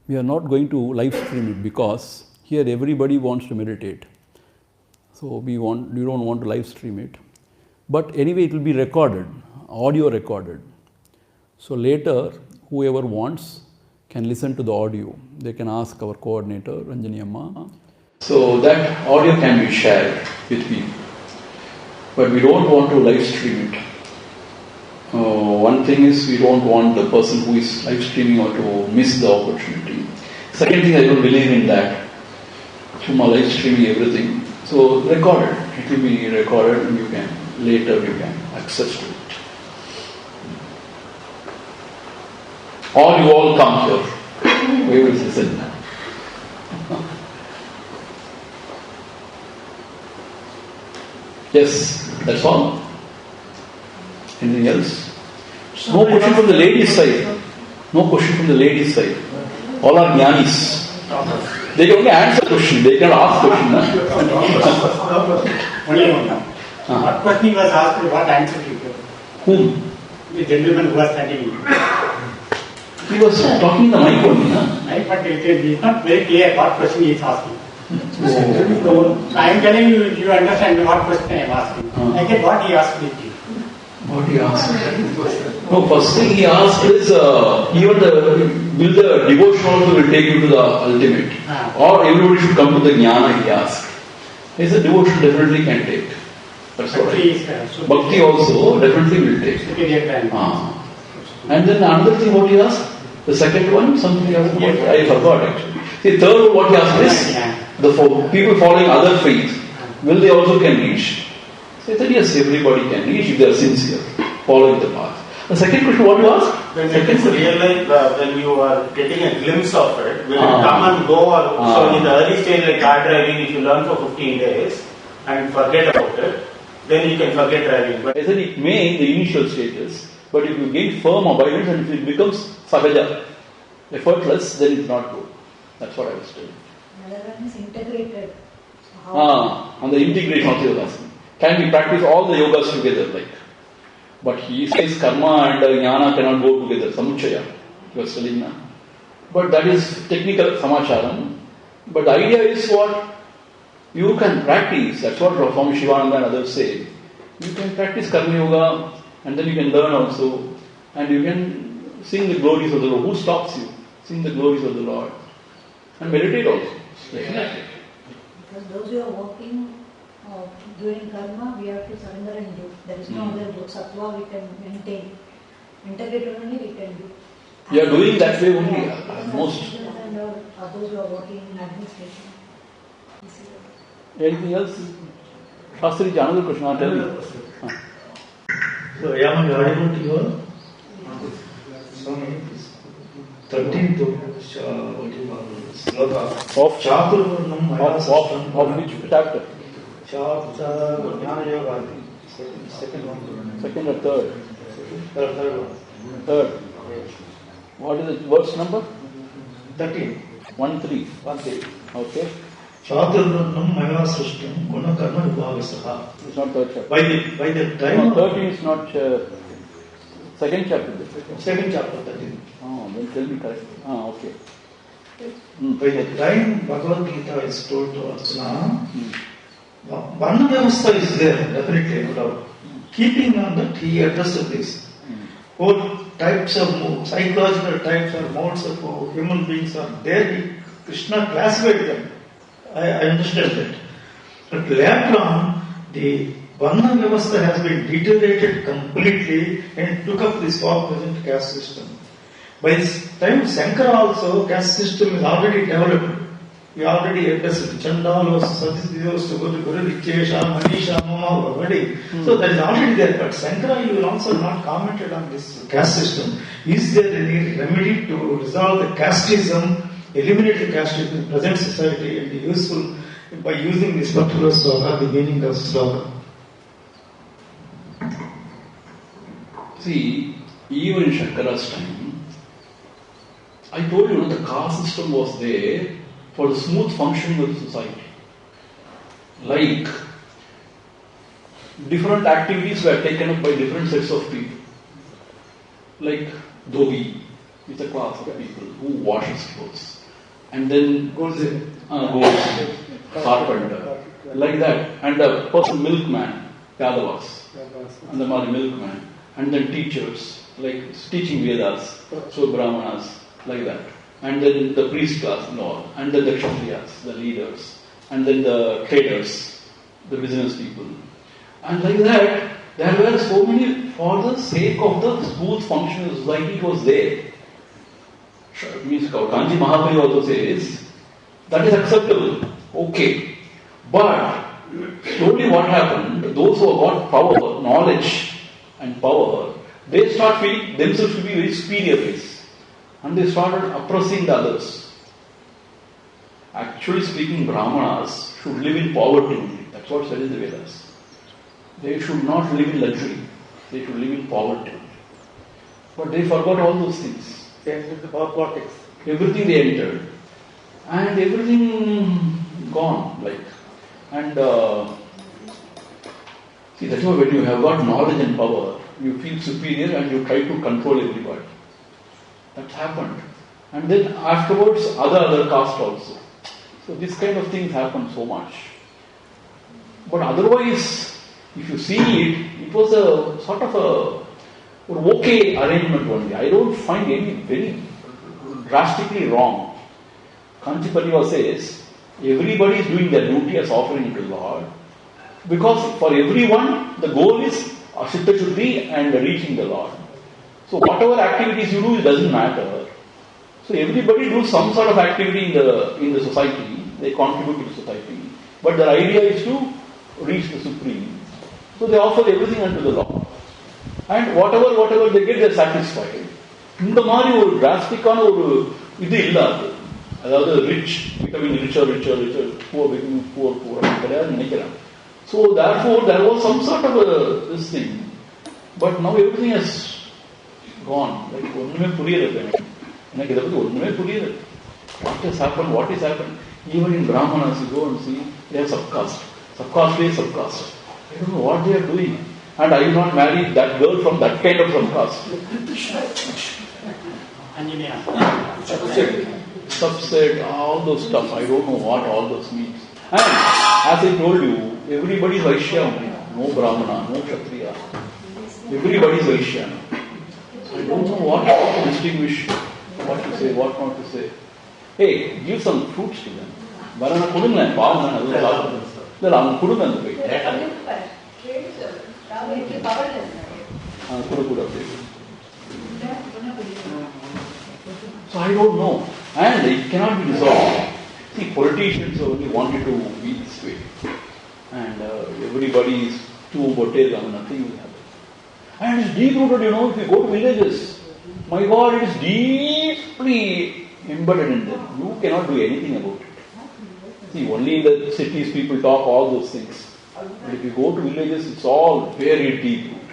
we are not going to live stream it because here everybody wants to meditate. So we don't want to live stream it. But anyway, it will be recorded, audio recorded. So later, whoever wants can listen to the audio. They can ask our coordinator, Ranjani Amma. So that audio can be shared with people. But we don't want to live stream it. One thing is we don't want the person who is live streaming or to miss the opportunity. Second thing, I don't believe in that. Chumma live streaming everything. So recorded. It will be recorded and later you can access to it. Or you all come here. We will listen. Yes, that's all. Anything else? No question from the ladies' side. No question from the ladies' side. All are jnanis. They can only answer question. They can ask question. Only one. What question was asked? What answer you gave? Whom? The gentleman who was standing. He was talking in the mic only. But it is not very clear what question he is asking. So I am telling you, you understand what question I am asking. I get what he asked me. What he asked? No, first thing he asked is, will the devotion also will take you to the ultimate? Or everybody should come to the jnana, he asked. He said devotion definitely can take. That's what I said. Bhakti also definitely will take. And then another thing what he asked, the second one, something else, I forgot actually. The third one what he asked is, the people following other faiths, will they also can reach? So he said, yes, everybody can reach if they are sincere, following the path. The second question, what you asked? When it is real life, when you are getting a glimpse of it, will it come and go? So in the early stage, like car driving, if you learn for 15 days and forget about it, then you can forget driving. But I said it may in the initial stages, but if you gain firm abidance and if it becomes sahaja, effortless, then it's not good. That's what I was telling. Another one is integrated. On the integration of the yogas. Can we practice all the yogas together like? But he says karma and jnana cannot go together. Samuchaya. He was telling now. But that is technical samacharam. But the idea is what? You can practice. That's what Swami Shivananda and others say. You can practice karma yoga and then you can learn also. And you can sing the glories of the Lord. Who stops you? Sing the glories of the Lord. And meditate also. Definitely. Because those who are working doing karma, we have to surrender and do. There is no other do. Sattva we can maintain. Integrated only we can do. You are doing that way only, most. And those who are working in administration. Anything else? Shastri, another question, I'll tell you. So, am I audible to you all? 13th sloka of Chaturvarnam of which chapter? Jnana Yoga. Second one. Second or third? Third one. Third. What is the verse number? 13. 1-3. Okay. Chaturvarnam maya srishtam gunakarma vibhagasaha. It's not third chapter. By the time. No, 13 is not second chapter. Second chapter 13. Oh, then tell me correctly. Okay. By the time Bhagavad Gita is told to Arjuna, Varna Vyavastha is there, definitely, no doubt. Keeping on that, he addressed this. All types of psychological types or modes of human beings are there. Krishna classified them. I understand that. But later on, the Varna Vyavastha has been deteriorated completely and took up this present caste system. By this time, Shankara also, caste system is already developed. We already addressed it. Chandalos, Sadhisthiyos, Guru, Vichesha, Manisha, Mama, already. So that is already there. But Shankara, you will also not commented on this caste system. Is there any remedy to resolve the casteism, eliminate the casteism in present society and be useful by using this particular sloka, the meaning of sloka? See, even in Shankara's time, I told you, the caste system was there for the smooth functioning of the society. Like, different activities were taken up by different sets of people. Like dhobi is a class of people who washes clothes. And then goldsmith, carpenter, like that. And a person, milkman, Yadavas, and the milkman. And then teachers, like teaching Vedas, so Brahmanas, like that. And then the priest class and all. And then the Kshatriyas, the leaders. And then the traders, the business people. And like that, there were so many, for the sake of the smooth functioning of society, it was there. Means Kanji Mahaprabhu also says, that is acceptable, okay. But slowly what happened, those who have got power, knowledge and power, they start feeling themselves to be very superior race. And they started oppressing the others. Actually speaking, Brahmanas should live in poverty only. That's what said in the Vedas. They should not live in luxury. They should live in poverty. But they forgot all those things. They entered the power politics. Everything they entered. And everything gone. And see, that's why when you have got knowledge and power, you feel superior and you try to control everybody. That's happened. And then afterwards, other caste also. So this kind of things happen so much. But otherwise, if you see it, it was a sort of an okay arrangement only. I don't find any very drastically wrong. Kanchipalliva says, everybody is doing their duty as offering to the Lord. Because for everyone, the goal is Ashitta Shuddhi and reaching the Lord. So whatever activities you do, it doesn't matter. So everybody do some sort of activity in the society. They contribute to the society. But their idea is to reach the Supreme. So they offer everything unto the Lord. And whatever they get, they are satisfied. இந்த மாதிரி ஒரு டிராஸ்டிக்கான ஒரு இது இல்லாது. அதாவது rich becoming richer, poor becoming poor கிடையாது நினைக்கிறேன். So therefore there was some sort of this thing. But now everything has gone. Like ஒண்ணுமே புரியல எனக்கு இதை பத்தி ஒண்ணுமே புரியல. What has happened? Even in Brahmanas, you go and see, they have subcaste. Subcaste. I don't know what they are doing. And I will not marry that girl from that kind of subcaste. Subset, all those stuff. I don't know what all those means. And as I told you, everybody is Vaishya. No Brahmana, no Kshatriya. Everybody is Vaishya. I don't know what to distinguish, what to say, what not to say. Hey, give some fruits to them. Varana kudunga, paavana, adhu saapudhu. Idella avanga kudunga andha poi. So I don't know. And it cannot be resolved. See, politicians only wanted to be this way. And everybody is too bottled, nothing will happen. And it's deep-rooted, if you go to villages, my God, it is deeply embedded in them. You cannot do anything about it. See, only in the cities people talk all those things. But if you go to villages, it's all very deep-rooted.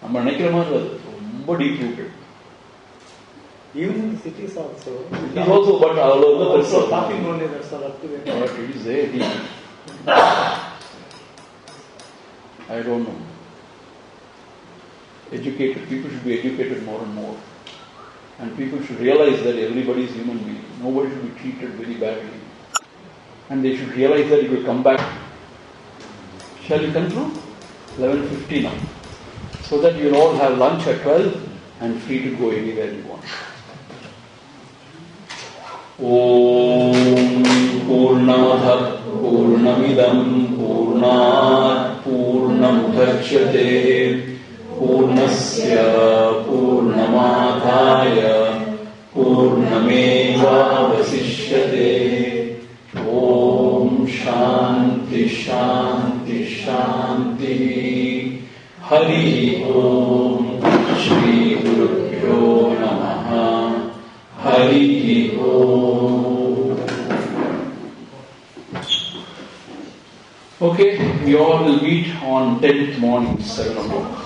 நம்ம நினைக்கிற மாதிரி அது ரொம்ப deep-rooted. Even in the cities also. It is also, but all over the also talking only, that's all up to it. But it is very deep. I don't know. Educated people should be educated more and more. And people should realize that everybody is human being. Nobody should be treated very badly. And they should realize that it will come back. Shall we conclude? 11:50 now. So that you will all have lunch at 12 and free to go anywhere you want. Om Purnamada Purnamidam Purnat Purnamudachyate Purnasya Purnamadaya Purnamevavasishyate. Om Shanti Shanti Shanti. Hari Om Shri Gurubhyo Namaha. Hari Om. Okay, we all will meet on 10th morning, 7 o'clock.